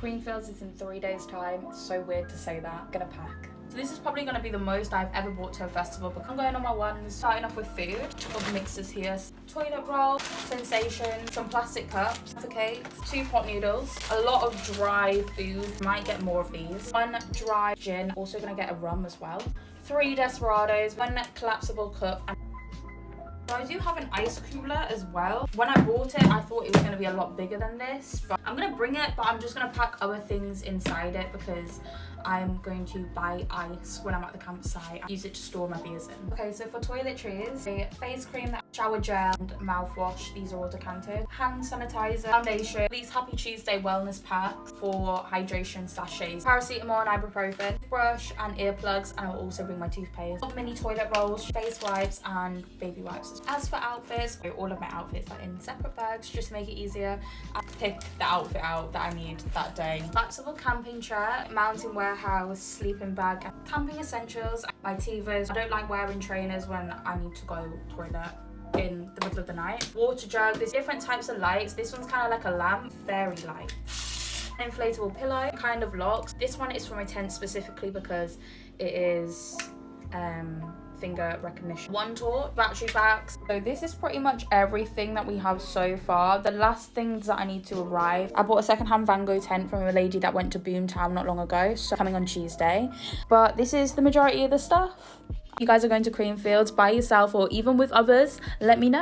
Creamfields is in 3 days time. It's so weird to say that. I'm gonna pack. So this is probably going to be the most I've ever bought to a festival, but I'm going on my ones. Starting off with food. Couple mixes here. Toilet roll, sensation, some plastic cups for cakes, 2 pot noodles, a lot of dry food. Might get more of these. 1 dry gin. Also going to get a rum as well. 3 desperados, 1 collapsible cup. And so I do have an ice cooler as well. When I bought it, I thought it was going to be a lot bigger than this, but I'm going to bring it, but I'm just going to pack other things inside it because I'm going to buy ice when I'm at the campsite and use it to store my beers in. Okay, so for toiletries, a face cream, shower gel, and mouthwash. These are all decanted. Hand sanitizer, foundation, these Happy Tuesday wellness packs for hydration sachets, paracetamol and ibuprofen, brush and earplugs, and I will also bring my toothpaste, mini toilet rolls, face wipes, and baby wipes. As for outfits, all of my outfits are in separate bags just to make it easier. I pick the outfit out that I need that day. Collapsible camping chair, mountain warehouse, sleeping bag, camping essentials, my Tivas. I don't like wearing trainers when I need to go toilet in the middle of the night. Water jug. There's different types of lights. This one's kind of like a lamp, very light. Inflatable pillow, kind of locks. This one is for my tent specifically because it is finger recognition. 1 torch, battery packs. So this is pretty much everything that we have so far. The last things that I need to arrive, I bought a secondhand Van Gogh tent from a lady that went to Boomtown not long ago, so coming on Tuesday. But this is the majority of the stuff. You guys are going to Creamfields by yourself or even with others, let me know.